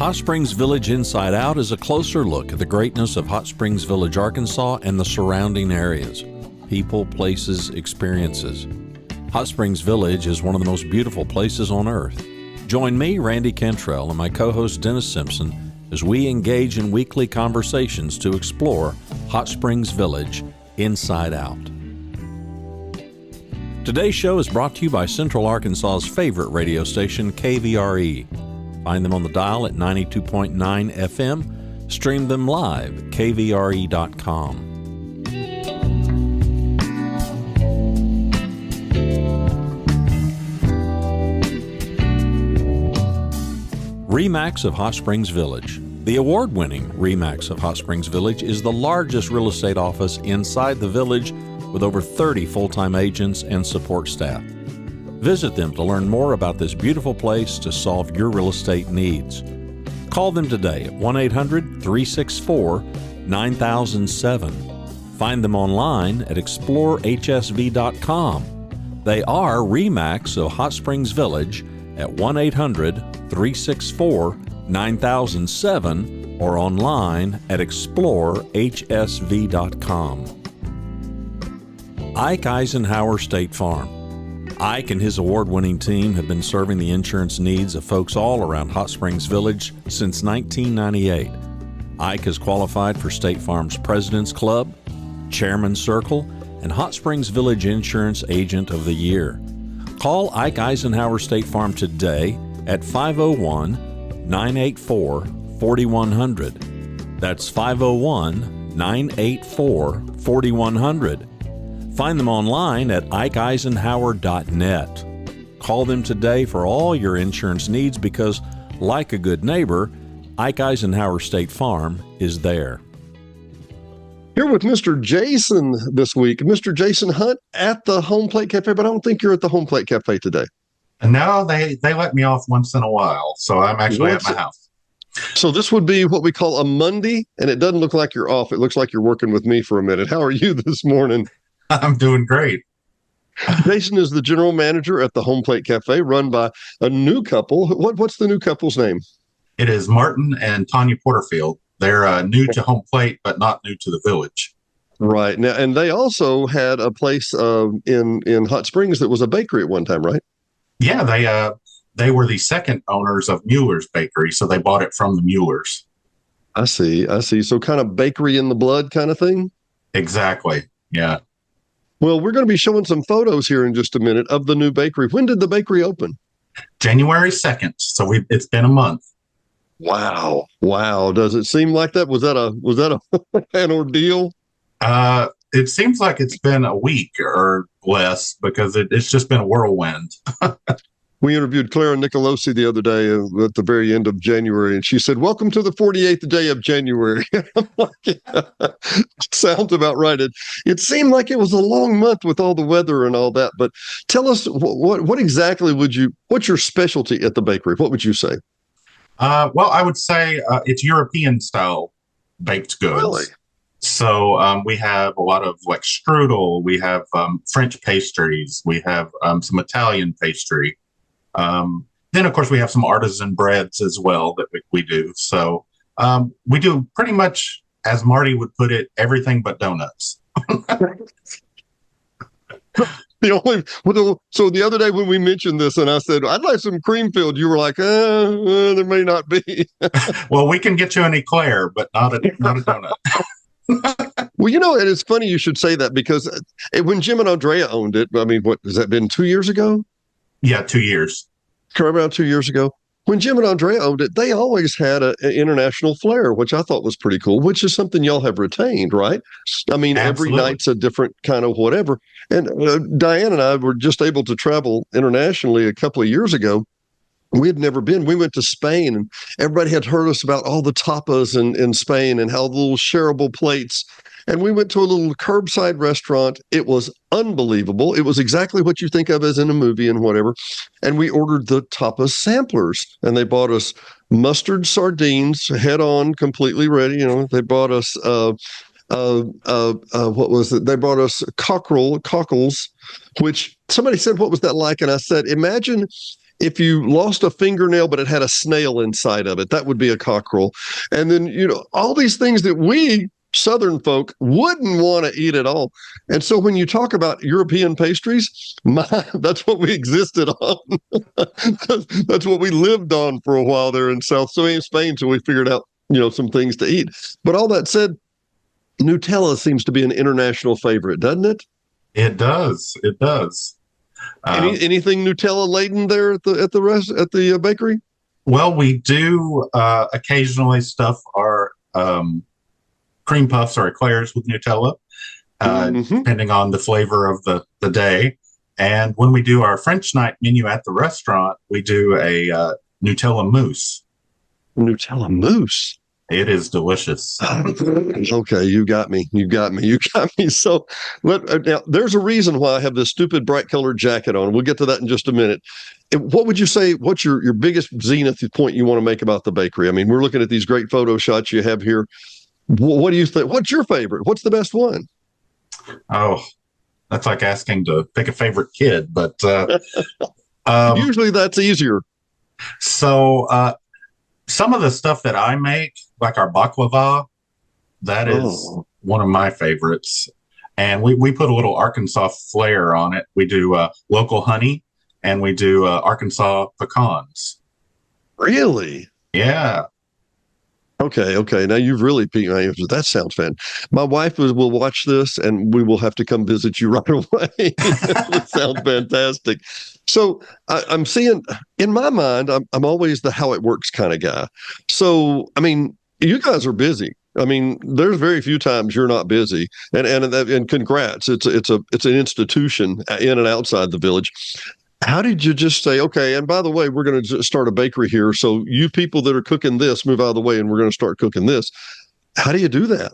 Hot Springs Village Inside Out is a closer look at the greatness of Hot Springs Village, Arkansas and the surrounding areas. People, places, experiences. Hot Springs Village is one of the most beautiful places on earth. Join me, Randy Cantrell, and my co-host Dennis Simpson as we engage in weekly conversations to explore Hot Springs Village Inside Out. Today's show is brought to you by Central Arkansas's favorite radio station, KVRE. Find them on the dial at 92.9 FM. Stream them live at kvre.com. RE/MAX of Hot Springs Village. The award-winning RE/MAX of Hot Springs Village is the largest real estate office inside the village with over 30 full-time agents and support staff. Visit them to learn more about this beautiful place to solve your real estate needs. Call them today at 1-800-364-9007. Find them online at explorehsv.com. They are RE/MAX of Hot Springs Village at 1-800-364-9007 or online at explorehsv.com. Ike Eisenhower State Farm. Ike and his award-winning team have been serving the insurance needs of folks all around Hot Springs Village since 1998. Ike has qualified for State Farm's President's Club, Chairman's Circle, and Hot Springs Village Insurance Agent of the Year. Call Ike Eisenhower State Farm today at 501-984-4100. That's 501-984-4100. Find them online at ikeeisenhower.net. Call them today for all your insurance needs because, like a good neighbor, Ike Eisenhower State Farm is there. Here with Mr. Jason this week. Mr. Jason Hunt at the Home Plate Cafe, but I don't think you're at the Home Plate Cafe today. No, they let me off once in a while, so I'm actually at my house. So this would be what we call a Monday, and it doesn't look like you're off. It looks like you're working with me for a minute. How are you this morning? I'm doing great. Jason is the general manager at the Home Plate Cafe, run by a new couple. What's the new couple's name? It is Martin and Tanya Porterfield. They're new to Home Plate, but not new to the village. Right. Now, and they also had a place in Hot Springs that was a bakery at one time, right? Yeah, they were the second owners of Mueller's Bakery, so they bought it from the Muellers. I see. So kind of bakery in the blood kind of thing? Exactly, yeah. Well, we're going to be showing some photos here in just a minute of the new bakery. When did the bakery open? January 2nd, so it's been a month. Wow. Does it seem like that? Was that an ordeal? It seems like it's been a week or less because it's just been a whirlwind. We interviewed Clara Nicolosi the other day at the very end of January, and she said, "Welcome to the 48th day of January." I'm like, yeah, sounds about right. It seemed like it was a long month with all the weather and all that. But tell us, what exactly what's your specialty at the bakery? What would you say? Well, I would say it's European style baked goods. Really? So we have a lot of like strudel. We have French pastries. We have some Italian pastry. Then, of course, we have some artisan breads as well that we do. So we do pretty much, as Marty would put it, everything but donuts. So the other day when we mentioned this and I said, I'd like some cream filled, you were like, there may not be. Well, we can get you an eclair, but not a donut. Well, and it's funny you should say that because when Jim and Andrea owned it, I mean, what has that been, 2 years ago? Yeah, 2 years. Around 2 years ago. When Jim and Andrea owned it, they always had an international flair, which I thought was pretty cool, which is something y'all have retained, right? I mean, Absolutely. Every night's a different kind of whatever. And Diane and I were just able to travel internationally a couple of years ago. We had never been. We went to Spain, and everybody had heard us about all the tapas in Spain and how the little shareable plates. And we went to a little curbside restaurant. It was unbelievable. It was exactly what you think of as in a movie and whatever. And we ordered the tapas samplers, and they bought us mustard sardines, head on, completely ready. They bought us what was it? They brought us cockles, which somebody said, "What was that like?" And I said, imagine if you lost a fingernail but it had a snail inside of it, that would be a cockerel. And then, all these things that we Southern folk wouldn't want to eat at all. And so when you talk about European pastries, that's what we existed on. That's what we lived on for a while there in South Spain till we figured out, some things to eat. But all that said, Nutella seems to be an international favorite, doesn't it? It does. It does. Anything Nutella laden there at the bakery? Well, we do occasionally stuff our cream puffs or eclairs with Nutella, depending on the flavor of the day. And when we do our French night menu at the restaurant, we do a Nutella mousse. Nutella mousse. It is delicious. Okay, you got me. So now there's a reason why I have this stupid bright colored jacket on. We'll get to that in just a minute. What would you say, what's your biggest zenith point you want to make about the bakery? I mean, we're looking at these great photo shots you have here. What do you think? What's your favorite? What's the best one? Oh, that's like asking to pick a favorite kid, but usually that's easier. So some of the stuff that I make, like our baklava, that is one of my favorites. And we put a little Arkansas flair on it. We do local honey, and we do Arkansas pecans. Really? Yeah. Okay. Now you've really piqued my interest. That sounds fun. My wife will watch this, and we will have to come visit you right away. It sounds fantastic. So I'm seeing, in my mind, I'm always the how it works kind of guy. So, I mean, you guys are busy. I mean, there's very few times you're not busy, and congrats. It's an institution in and outside the village. How did you just say, okay, and by the way, we're going to start a bakery here. So you people that are cooking this, move out of the way, and we're going to start cooking this. How do you do that?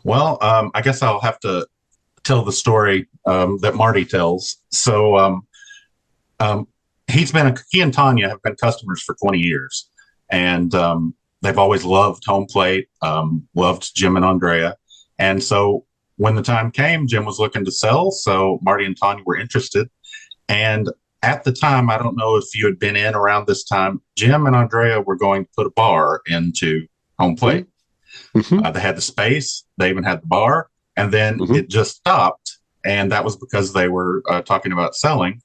Well, I guess I'll have to tell the story that Marty tells. So he and Tanya have been customers for 20 years, and they've always loved home plate, loved Jim and Andrea. And so when the time came, Jim was looking to sell. So Marty and Tanya were interested. And at the time, I don't know if you had been in around this time, Jim and Andrea were going to put a bar into home plate. Mm-hmm. They had the space, they even had the bar, and then it just stopped. And that was because they were talking about selling.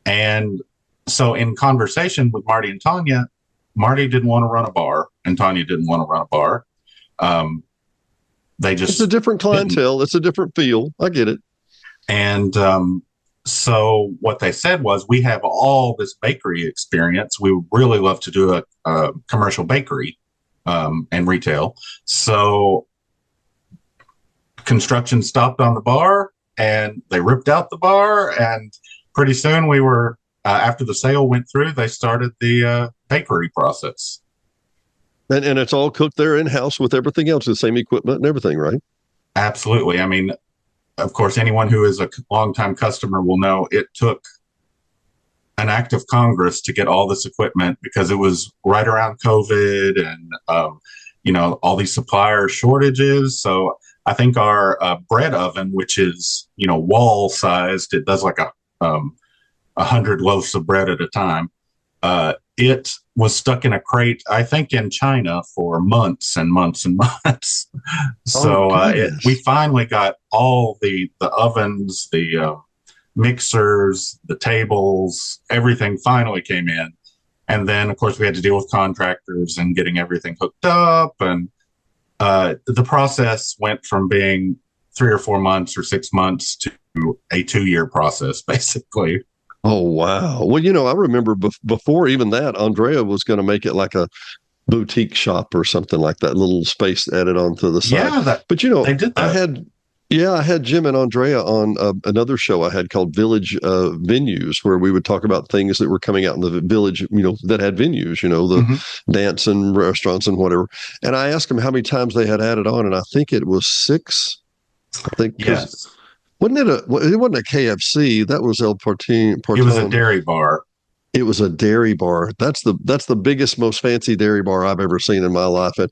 And so in conversation with Marty and Tanya, Marty didn't want to run a bar and Tanya didn't want to run a bar. It's a different clientele. It's a different feel. I get it. And so what they said was, we have all this bakery experience. We would really love to do a commercial bakery and retail. So construction stopped on the bar, and they ripped out the bar. And pretty soon we were, after the sale went through, they started the bakery process. And it's all cooked there in-house with everything else, the same equipment and everything, right? Absolutely. I mean, of course, anyone who is a longtime customer will know it took an act of Congress to get all this equipment, because it was right around COVID and, all these supplier shortages. So I think our bread oven, which is, wall sized, it does like 100 loaves of bread at a time. It was stuck in a crate, I think, in China for months and months and months. So we finally got all the ovens, the mixers, the tables, everything finally came in. And then, of course, we had to deal with contractors and getting everything hooked up. And the process went from being 3 or 4 months or 6 months to a 2-year process, basically. Oh, wow. Well, I remember before even that, Andrea was going to make it like a boutique shop or something like that, little space added onto the side. Yeah, but they did that. I had Jim and Andrea on another show I had called Village Venues, where we would talk about things that were coming out in the village, that had venues, the dance and restaurants and whatever. And I asked them how many times they had added on, and I think it was 6. I think. Yes. It wasn't a KFC. That was El Portón. It was a dairy bar. It was a dairy bar. That's the biggest, most fancy dairy bar I've ever seen in my life. And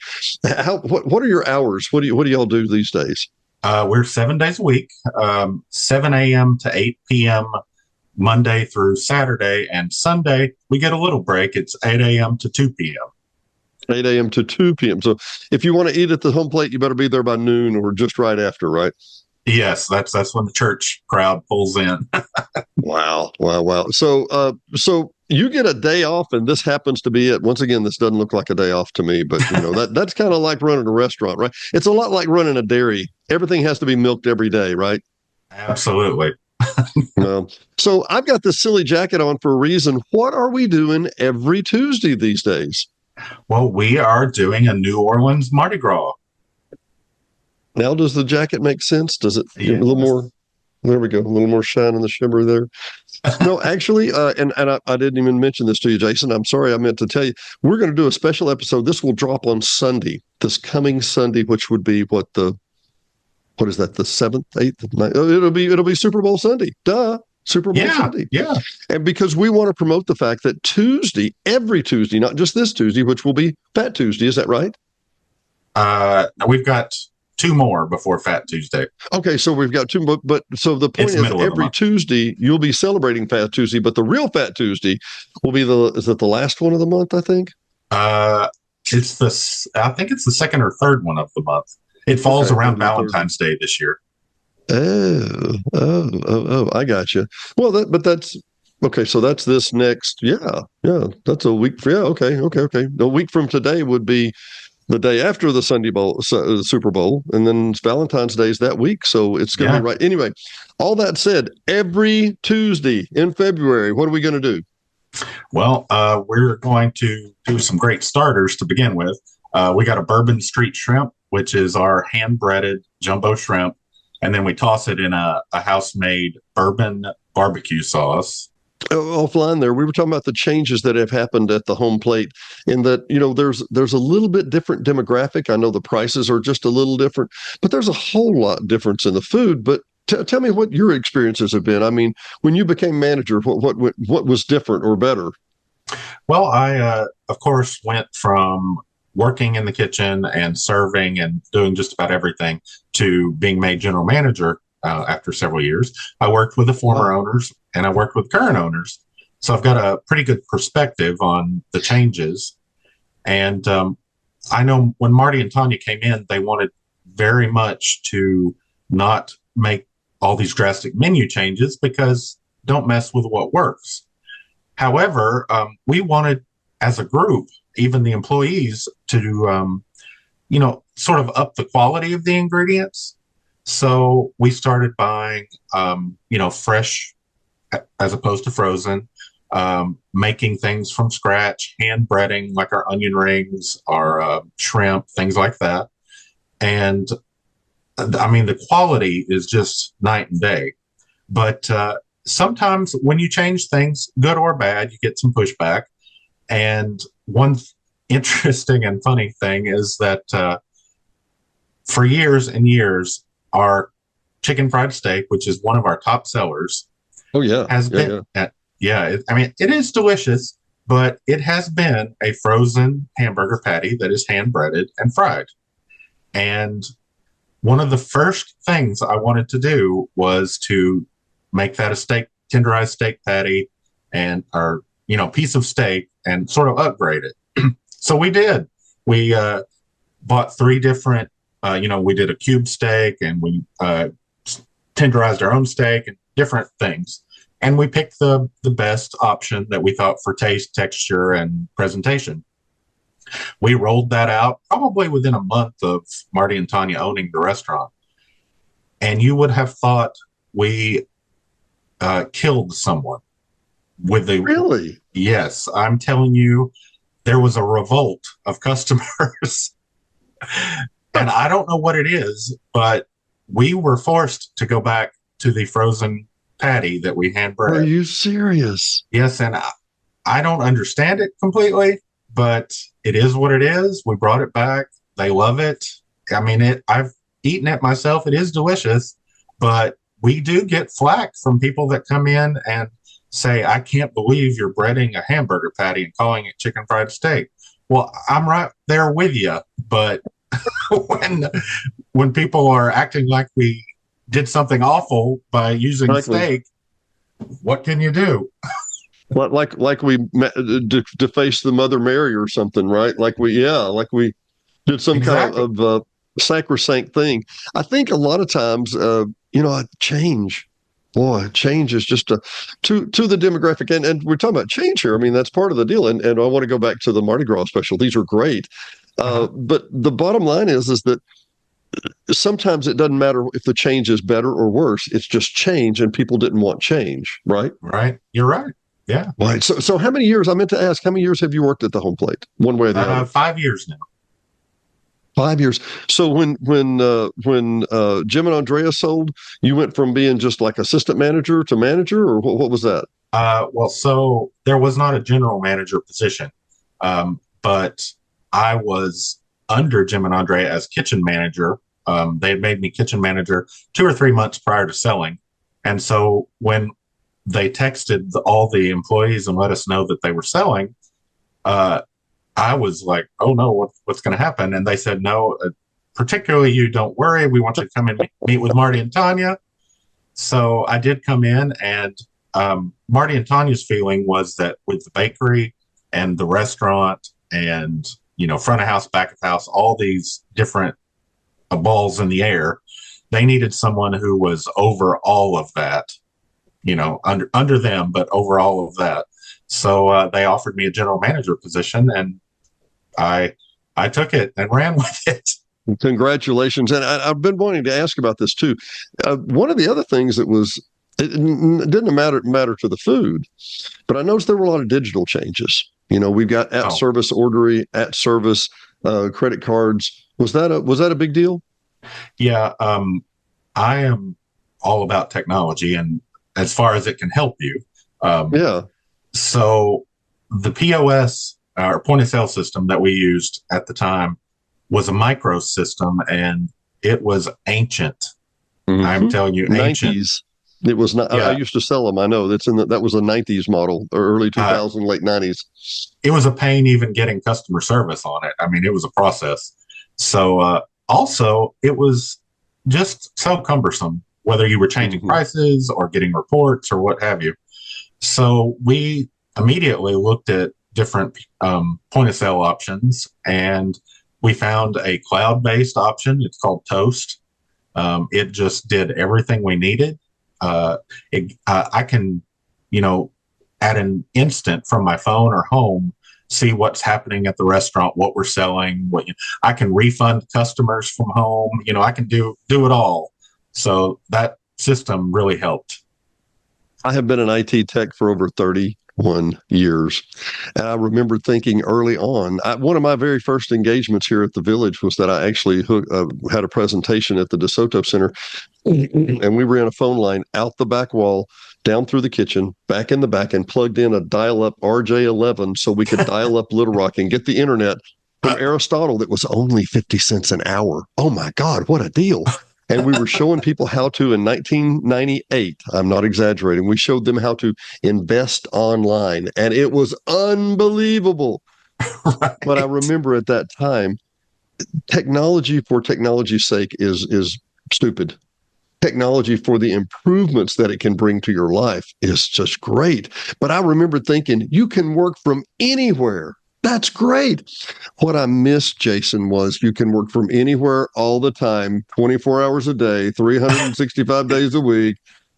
what are your hours? What do y'all do these days? We're 7 days a week, 7 a.m. to 8 p.m. Monday through Saturday, and Sunday we get a little break. It's 8 a.m. to 2 p.m. 8 a.m. to 2 p.m. So if you want to eat at the home plate, you better be there by noon or just right after, right? Yes, that's when the church crowd pulls in. Wow. So you get a day off, and this happens to be it. Once again, this doesn't look like a day off to me, but that's kind of like running a restaurant, right? It's a lot like running a dairy. Everything has to be milked every day, right? Absolutely. So I've got this silly jacket on for a reason. What are we doing every Tuesday these days? Well, we are doing a New Orleans Mardi Gras. Now, does the jacket make sense? Does it Yes. a little more? There we go. A little more shine in the shimmer there. No, actually, and I didn't even mention this to you, Jason. I'm sorry. I meant to tell you, we're going to do a special episode. This will drop on Sunday, this coming Sunday, which would be what is that? The 7th, 8th, 9th? It'll be Super Bowl Sunday. Duh. Super Bowl Sunday. Yeah. And because we want to promote the fact that Tuesday, every Tuesday, not just this Tuesday, which will be Fat Tuesday. Is that right? We've got 2 more before Fat Tuesday. Okay, so we've got 2, but so the point is every Tuesday you'll be celebrating Fat Tuesday, but the real Fat Tuesday will be is it the last one of the month, I think? I think it's the second or third one of the month. It falls around Valentine's Day this year. Oh, I got you. Well, that's okay. So that's this next. Yeah. That's a week. Okay. A week from today would be the day after the Super Bowl, and then Valentine's Day is that week. So it's going to be right. Anyway, all that said, every Tuesday in February, what are we going to do? Well, we're going to do some great starters to begin with. We got a Bourbon Street shrimp, which is our hand-breaded jumbo shrimp. And then we toss it in a house-made bourbon barbecue sauce. Offline there, we were talking about the changes that have happened at the home plate in that, there's a little bit different demographic. I know the prices are just a little different, but there's a whole lot difference in the food. But tell me what your experiences have been. I mean, when you became manager, what was different or better? Well, I, of course, went from working in the kitchen and serving and doing just about everything to being made general manager after several years. I worked with the former owners and I worked with current owners. So I've got a pretty good perspective on the changes. And I know when Marty and Tanya came in, they wanted very much to not make all these drastic menu changes because don't mess with what works. However, we wanted as a group, even the employees, to, sort of up the quality of the ingredients. So we started buying, fresh as opposed to frozen, making things from scratch, hand breading like our onion rings, our shrimp, things like that. And the quality is just night and day. But sometimes when you change things, good or bad, you get some pushback. And one interesting and funny thing is that for years and years, our chicken fried steak, which is one of our top sellers, has been. It is delicious, but it has been a frozen hamburger patty that is hand breaded and fried. And one of the first things I wanted to do was to make that a tenderized steak patty or piece of steak and sort of upgrade it. So we did. We bought 3 different, we did a cube steak and we tenderized our own steak and different things. And we picked the best option that we thought for taste, texture, and presentation. We rolled that out probably within a month of Marty and Tanya owning the restaurant. And you would have thought we killed someone with the... Really? Yes, I'm telling you, there was a revolt of customers. And I don't know what it is, but we were forced to go back to the frozen patty that we hand bread. Are you serious? Yes, and I don't understand it completely, but it is what it is. We brought it back. They love it. I've eaten it myself. It is delicious, but we do get flack from people that come in and say, I can't believe you're breading a hamburger patty and calling it chicken fried steak. Well, I'm right there with you, but when people are acting like we did something awful by using steak, what can you do? Like we defaced the Mother Mary or something, right? Like we did some Exactly. kind of sacrosanct thing. I think a lot of times, change. Boy, change is just to the demographic, and we're talking about change here. I mean, that's part of the deal. And I want to go back to the Mardi Gras special. These are great, Uh-huh. but the bottom line is that sometimes it doesn't matter if the change is better or worse. It's just change, and people didn't want change, right? Right. You're right. Yeah. Right. So how many years? I meant to ask, how many years have you worked at the home plate, one way or the other? 5 years now. 5 years. So when Jim and Andrea sold, you went from being just like assistant manager to manager, or what was that? Well, so there was not a general manager position, but I was under Jim and Andre as kitchen manager. They had made me kitchen manager 2 or 3 months prior to selling. And so when they texted all the employees and let us know that they were selling, I was like, oh no, what's going to happen? And they said, no, particularly you, don't worry. We want you to come and meet with Marty and Tanya. So I did come in, and Marty and Tanya's feeling was that with the bakery and the restaurant and, front of house, back of house, all these different balls in the air, they needed someone who was over all of that, under them, but over all of that. So they offered me a general manager position, and I took it and ran with it. Congratulations. And I've been wanting to ask about this too. One of the other things that it didn't matter to the food, but I noticed there were a lot of digital changes. We've got at service ordering, at service credit cards. Was that a big deal? Yeah. I am all about technology, and as far as it can help you. Yeah. So the POS, our point of sale system that we used at the time, was a micro system, and it was ancient. Mm-hmm. I'm telling you, ancient. 90s. It was not. Yeah. I used to sell them. I know that was a 90s model, or early 2000s, late 90s. It was a pain even getting customer service on it. I mean, it was a process. So also, it was just so cumbersome, whether you were changing prices or getting reports or what have you. So we immediately looked at different point of sale options, and we found a cloud-based option. It's called Toast. It just did everything we needed. I can, at an instant from my phone or home, see what's happening at the restaurant, what we're selling. I can refund customers from home. I can do it all. So that system really helped. I have been an IT tech for over 31 years. And I remember thinking early on, one of my very first engagements here at the Village was that I actually had a presentation at the DeSoto Center, and we ran a phone line out the back wall, down through the kitchen, back in the back, and plugged in a dial-up RJ11 so we could dial up Little Rock and get the internet from Aristotle that was only 50 cents an hour. Oh my God, what a deal. And we were showing people how to, in 1998, I'm not exaggerating, we showed them how to invest online, and it was unbelievable. Right. But I remember at that time, technology for technology's sake is stupid. Technology for the improvements that it can bring to your life is just great. But I remember thinking, you can work from anywhere. That's great. What I missed, Jason, was you can work from anywhere all the time, 24 hours a day, 365 days a week,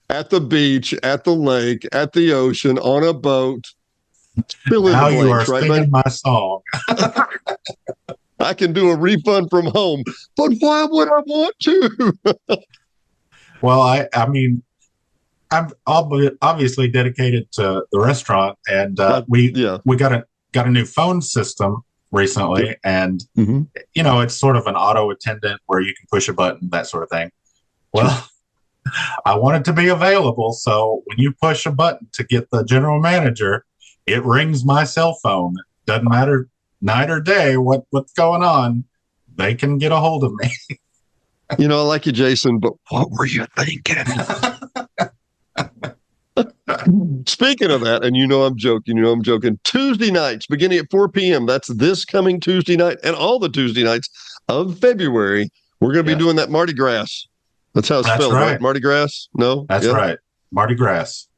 at the beach, at the lake, at the ocean, on a boat. Now you are singing my song. I can do a refund from home, but why would I want to? Well, I mean, I'm obviously dedicated to the restaurant, and we got a new phone system recently, and it's sort of an auto attendant where you can push a button, that sort of thing. Well, I want it to be available, so when you push a button to get the general manager, it rings my cell phone. Doesn't matter night or day what's going on, they can get a hold of me. I like you, Jason, but what were you thinking? Speaking of that, and I'm joking, Tuesday nights beginning at 4 p.m. That's this coming Tuesday night, and all the Tuesday nights of February, we're going to be doing that Mardi Gras. That's how it's spelled, right? Mardi Gras? No? That's right. Mardi Gras.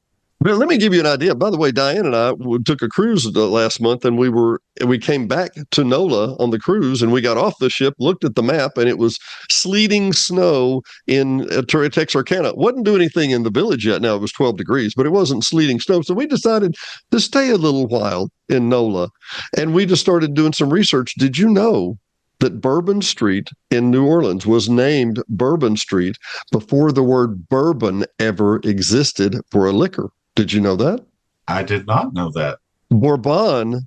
But let me give you an idea. By the way, Diane and I took a cruise last month, and we came back to NOLA on the cruise, and we got off the ship, looked at the map, and it was sleeting snow in Texarkana. Wasn't doing anything in the village yet. Now it was 12 degrees, but it wasn't sleeting snow. So we decided to stay a little while in NOLA, and we just started doing some research. Did you know that Bourbon Street in New Orleans was named Bourbon Street before the word bourbon ever existed for a liquor? Did you know that? I did not know that. Bourbon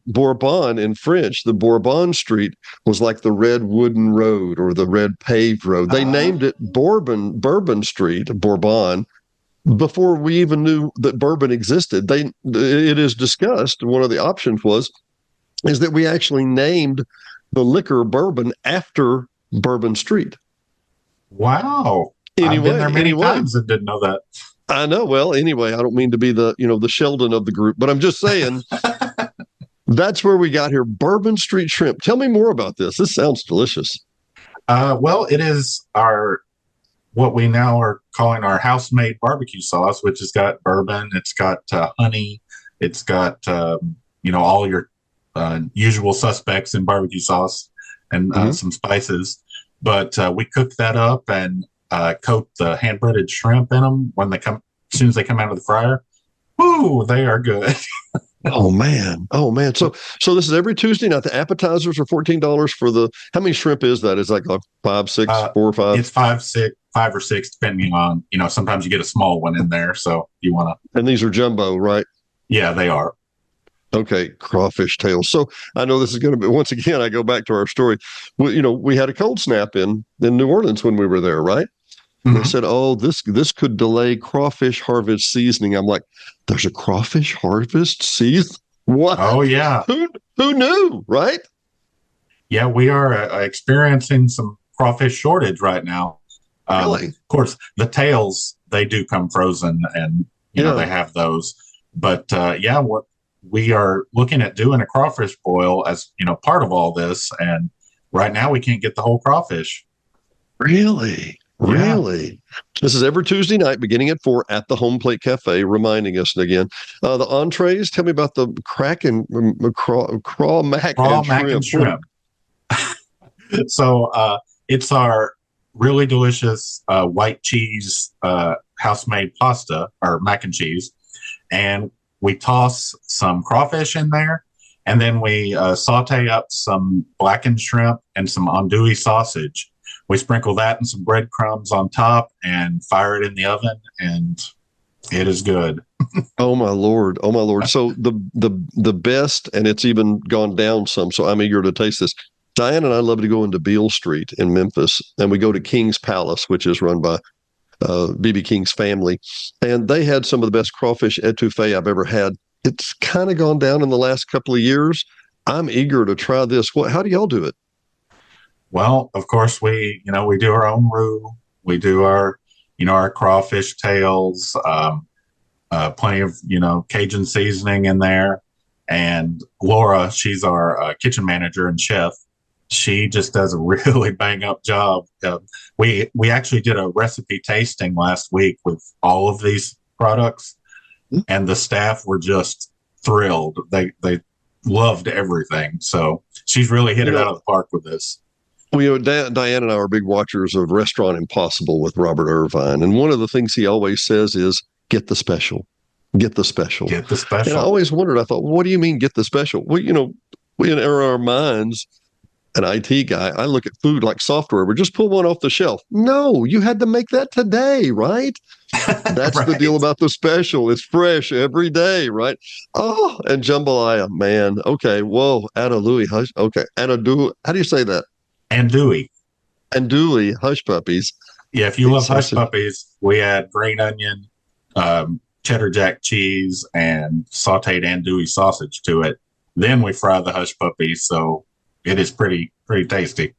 in French, the Bourbon Street was like the red wooden road or the red paved road. They named it Bourbon Street, Bourbon, before we even knew that bourbon existed. It is discussed. One of the options is that we actually named the liquor bourbon after Bourbon Street. Wow. Anyway, I've been there many times and didn't know that. I know. Well, anyway, I don't mean to be the Sheldon of the group, but I'm just saying that's where we got here. Bourbon Street Shrimp. Tell me more about this. This sounds delicious. Well, it is what we now are calling our house-made barbecue sauce, which has got bourbon, it's got honey, it's got all your usual suspects in barbecue sauce and some spices. But we cook that up and coat the hand-breaded shrimp in them as soon as they come out of the fryer. Woo, they are good. Oh man. So this is every Tuesday night. The appetizers are $14 for how many shrimp is that? Is like 5, 6, 4 or 5? It's 5 or 6, depending on, sometimes you get a small one in there. So you want to. And these are jumbo, right? Yeah, they are. Okay, crawfish tails. So I know this is going to be, once again, I go back to our story. We had a cold snap in New Orleans when we were there, right? Mm-hmm. They said, "Oh, this could delay crawfish harvest seasoning." I'm like, "There's a crawfish harvest season? What? Oh yeah, who knew, right?" Yeah, we are experiencing some crawfish shortage right now. Really? Of course, the tails, they do come frozen, and they have those. But what we are looking at doing a crawfish boil as part of all this, and right now we can't get the whole crawfish. Really? Yeah. Really? This is every Tuesday night beginning at 4 at the Home Plate Cafe, reminding us again. The entrees, tell me about the craw mac and shrimp. So it's our really delicious white cheese house-made pasta, or mac and cheese. And we toss some crawfish in there, and then we saute up some blackened shrimp and some andouille sausage. We sprinkle that and some breadcrumbs on top and fire it in the oven, and it is good. Oh my Lord. So the best, and it's even gone down some, so I'm eager to taste this. Diane and I love to go into Beale Street in Memphis, and we go to King's Palace, which is run by B.B. King's family, and they had some of the best crawfish etouffee I've ever had. It's kind of gone down in the last couple of years. I'm eager to try this. How do y'all do it? Well, of course, we do our own roux. We do our crawfish tails, plenty of, Cajun seasoning in there. And Laura, she's our kitchen manager and chef. She just does a really bang up job. We actually did a recipe tasting last week with all of these products, and the staff were just thrilled. They loved everything. So she's really hit it out of the park with this. Well, Diane and I are big watchers of Restaurant Impossible with Robert Irvine. And one of the things he always says is, get the special. Get the special. Get the special. And I always wondered, I thought, well, what do you mean get the special? Well, we in our minds, an IT guy, I look at food like software. We just pull one off the shelf. No, you had to make that today, right? That's right. The deal about the special. It's fresh every day, right? Oh, and jambalaya, man. Okay, whoa, andouille, hush. Okay, andouille. How do you say that? Andouille, hush puppies. Yeah, if you love hush puppies, we add green onion, cheddar jack cheese, and sauteed andouille sausage to it. Then we fry the hush puppies, so it is pretty tasty.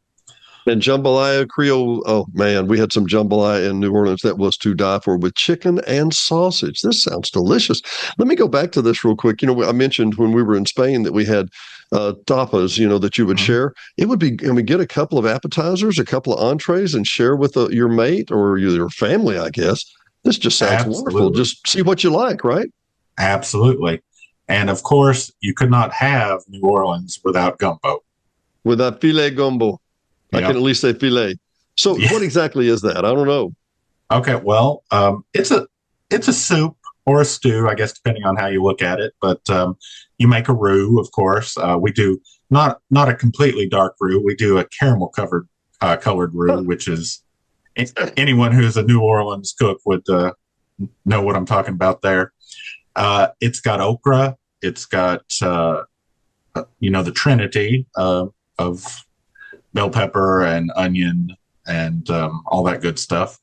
And jambalaya Creole, oh man, we had some jambalaya in New Orleans that was to die for, with chicken and sausage. This sounds delicious. Let me go back to this real quick. I mentioned when we were in Spain that we had tapas, that you would share. It would be, get a couple of appetizers, a couple of entrees, and share with your mate or your family, I guess. This just sounds wonderful. Just see what you like, right? Absolutely. And of course, you could not have New Orleans without gumbo. With that filet gumbo. I can Yep. at least say filet. So Yeah. what exactly is that? I don't know. Okay. Well, it's a soup or a stew, I guess, depending on how you look at it. But you make a roux, of course. We do not a completely dark roux. We do a caramel covered colored roux, which is anyone who's a New Orleans cook would know what I'm talking about there. It's got okra. It's got the trinity of bell pepper and onion and all that good stuff.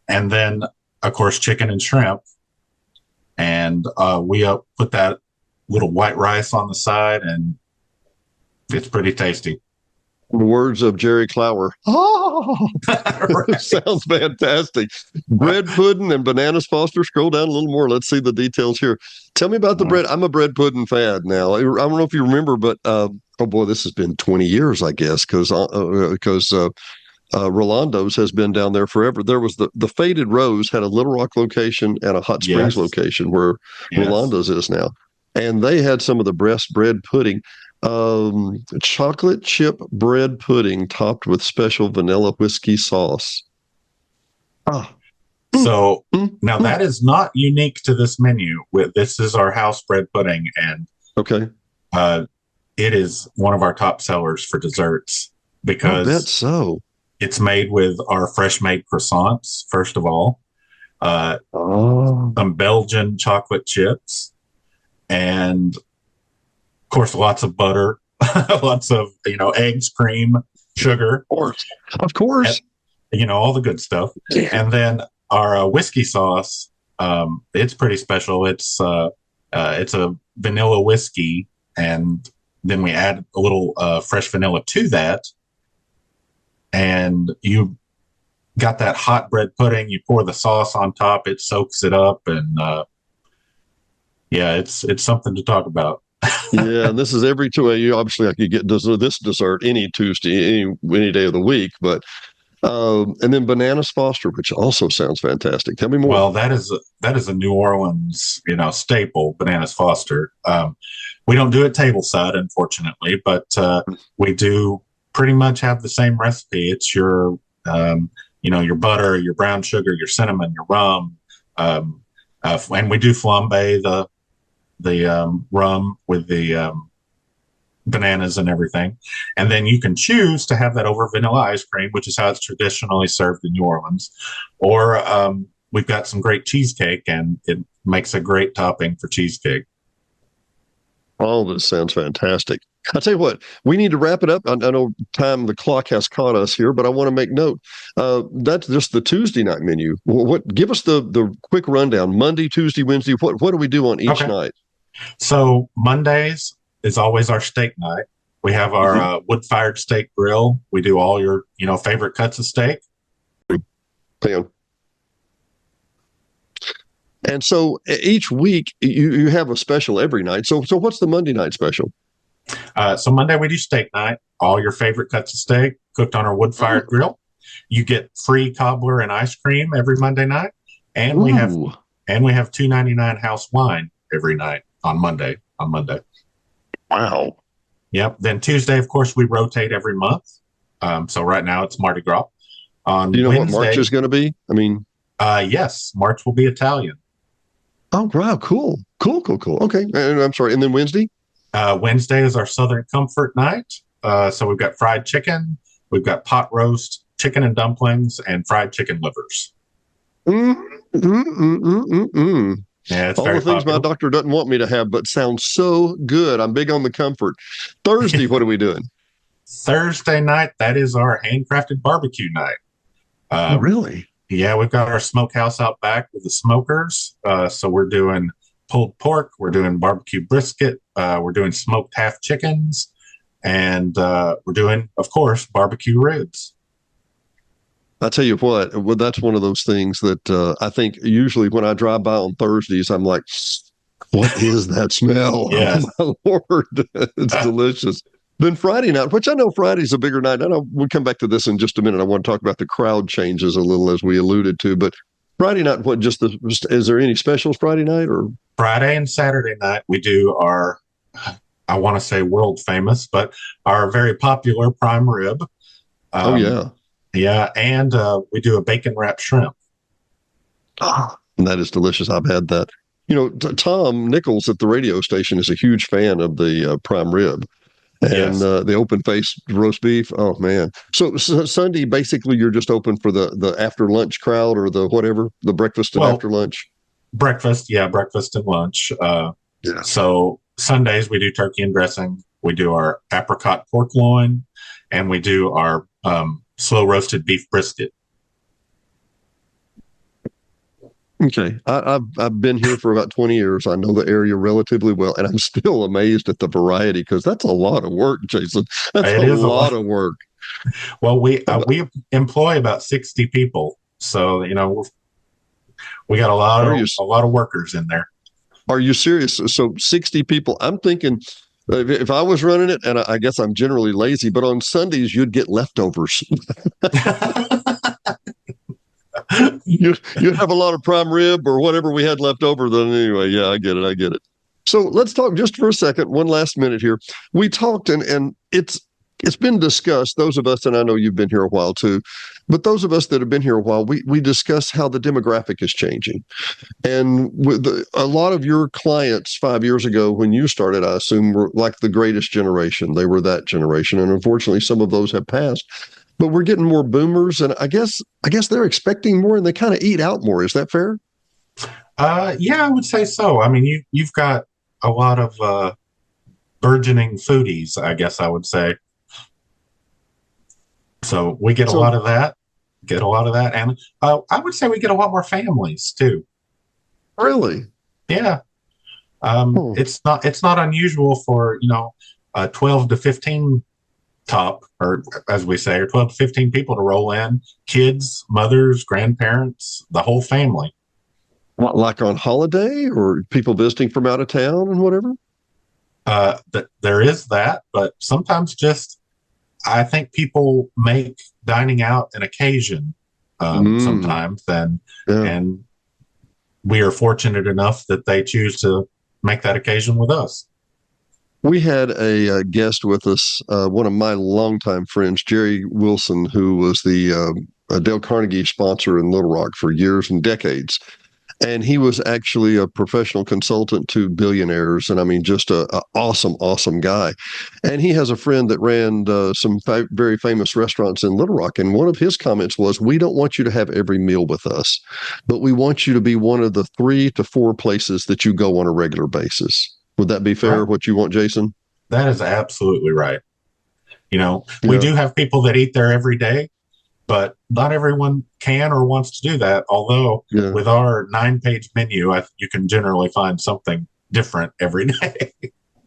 And then, of course, chicken and shrimp. And we put that little white rice on the side, and it's pretty tasty. In the words of Jerry Clower. Oh, Right. sounds fantastic. Bread pudding and bananas Foster. Scroll down a little more. Let's see the details here. Tell me about the bread. I'm a bread pudding fan now. I don't know if you remember, but oh boy, this has been 20 years, I guess, because Rolando's has been down there forever. There was the Faded Rose had a Little Rock location and a Hot Springs Yes. location where Yes. Rolando's is now. And they had some of the best bread pudding. Chocolate chip bread pudding topped with special vanilla whiskey sauce. Ah. So now that is not unique to this menu. This is our house bread pudding, and Okay. it is one of our top sellers for desserts I bet because so. it's made with our fresh made croissants, first of all, some Belgian chocolate chips, and of course, lots of butter, lots of, eggs, cream, sugar, Of course. all the good stuff. Yeah. And then our whiskey sauce, it's pretty special. It's a vanilla whiskey, and then we add a little fresh vanilla to that. And you got that hot bread pudding. You pour the sauce on top. It soaks it up, and it's something to talk about. Yeah, and this is every two. You obviously I could get this dessert any Tuesday, any day of the week, but and then bananas Foster, which also sounds fantastic. Tell me more. Well, that is a New Orleans, staple, bananas Foster. We don't do it tableside, unfortunately, but we do pretty much have the same recipe. It's your your butter, your brown sugar, your cinnamon, your rum, and we do flambe the rum with the bananas and everything. And then you can choose to have that over vanilla ice cream, which is how it's traditionally served in New Orleans. Or we've got some great cheesecake, and it makes a great topping for cheesecake. Oh, this sounds fantastic. I'll tell you what, we need to wrap it up. I know the clock has caught us here, but I want to make note. That's just the Tuesday night menu. Give us the quick rundown. Monday, Tuesday, Wednesday. What do we do on each night? So Mondays is always our steak night. We have our wood-fired steak grill. We do all your favorite cuts of steak. Pan. And so each week you have a special every night. So what's the Monday night special? So Monday we do steak night. All your favorite cuts of steak cooked on our wood-fired grill. You get free cobbler and ice cream every Monday night, and we have $2.99 house wine every night on Monday. Wow. Yep. Then Tuesday, of course, we rotate every month. So right now it's Mardi Gras. Do you know Wednesday, what March is going to be? I mean, yes, March will be Italian. Oh, wow. Cool. Okay. And I'm sorry. And then Wednesday? Wednesday is our Southern Comfort night. So we've got fried chicken, we've got pot roast, chicken and dumplings, and fried chicken livers. Yeah, it's all the things my doctor doesn't want me to have, but sounds so good. I'm big on the comfort. Thursday, what are we doing? Thursday night, that is our handcrafted barbecue night. Really? Yeah, we've got our smokehouse out back with the smokers. So we're doing pulled pork, we're doing barbecue brisket, we're doing smoked half chickens, and we're doing, of course, barbecue ribs. I tell you what, well, that's one of those things that I think usually when I drive by on Thursdays, I'm like, what is that smell? Yes. Oh, my Lord, it's delicious. Then Friday night, which I know Friday's a bigger night. I know we'll come back to this in just a minute. I want to talk about the crowd changes a little as we alluded to, but Friday night, what, is there any specials Friday night or? Friday and Saturday night, we do our, I want to say world famous, but our very popular prime rib. Oh, yeah. Yeah. And we do a bacon wrapped shrimp. And that is delicious. I've had that. Tom Nichols at the radio station is a huge fan of the prime rib and Yes. The open faced roast beef. Oh, man. So Sunday, basically, you're just open for the after lunch crowd or the whatever, the breakfast and Well, after lunch. breakfast and lunch. Yeah. So Sundays we do turkey and dressing. We do our apricot pork loin, and we do our slow roasted beef brisket. Okay. I've been here for about 20 years. I know the area relatively well, and I'm still amazed at the variety because that's a lot of work, Jason. That's It a is a lot lot. of work. Well, we employ about 60 people, so we got a lot of workers in there. Are you serious? So 60 people. I'm thinking if I was running it, and I guess I'm generally lazy, but on Sundays you'd get leftovers. You'd have a lot of prime rib or whatever we had left over. Then anyway, yeah, I get it. So let's talk just for a second, one last minute here. We talked, and it's been discussed. Those of us, and I know you've been here a while too, but those of us that have been here a while, we discuss how the demographic is changing. And with a lot of your clients 5 years ago when you started, I assume, were like the greatest generation. They were that generation, and unfortunately, some of those have passed. But we're getting more boomers, and I guess they're expecting more, and they kind of eat out more. Is that fair? Yeah, I would say so. I mean, you've got a lot of burgeoning foodies, I guess I would say. So we get a lot of that. And I would say we get a lot more families too. Really? Yeah. It's not unusual for 12 to 15 top, or as we say, or 12 to 15 people to roll in, kids, mothers, grandparents, the whole family. What, like on holiday or people visiting from out of town and whatever? There is that, but sometimes just I think people make dining out an occasion sometimes, and we are fortunate enough that they choose to make that occasion with us. We had a guest with us, one of my longtime friends, Jerry Wilson, who was the Dale Carnegie sponsor in Little Rock for years and decades. And he was actually a professional consultant to billionaires. And I mean, just a awesome guy. And he has a friend that ran some very famous restaurants in Little Rock. And one of his comments was, we don't want you to have every meal with us, but we want you to be one of the 3 to 4 places that you go on a regular basis. Would that be fair, what you want, Jason? That is absolutely right. We do have people that eat there every day, but not everyone can or wants to do that. Although with our 9-page menu, you can generally find something different every day.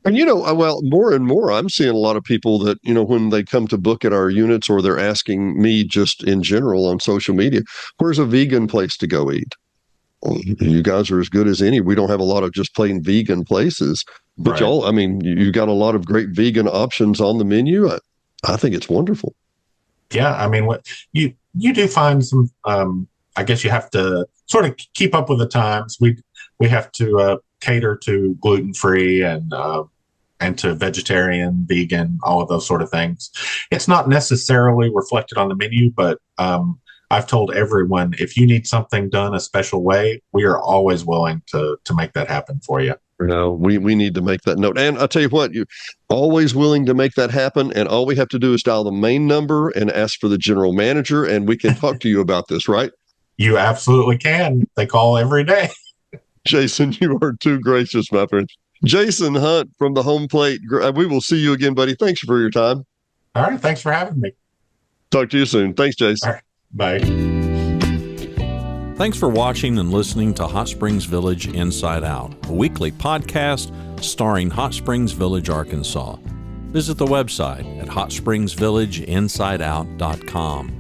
And, well, more and more, I'm seeing a lot of people that, when they come to book at our units or they're asking me just in general on social media, where's a vegan place to go eat? Well, you guys are as good as any. We don't have a lot of just plain vegan places, but Right. y'all, I mean, you got a lot of great vegan options on the menu. I think it's wonderful. Yeah, I mean, what you do find some. I guess you have to sort of keep up with the times. We have to cater to gluten-free and to vegetarian, vegan, all of those sort of things. It's not necessarily reflected on the menu, but I've told everyone, if you need something done a special way, we are always willing to make that happen for you. We need to make that note. And I'll tell you what, you're always willing to make that happen. And all we have to do is dial the main number and ask for the general manager, and we can talk to you about this, right? You absolutely can. They call every day. Jason, you are too gracious, my friend. Jason Hunt from the Home Plate. We will see you again, buddy. Thanks for your time. All right. Thanks for having me. Talk to you soon. Thanks, Jason. All right. Bye. Thanks for watching and listening to Hot Springs Village Inside Out, a weekly podcast starring Hot Springs Village, Arkansas. Visit the website at hotspringsvillageinsideout.com.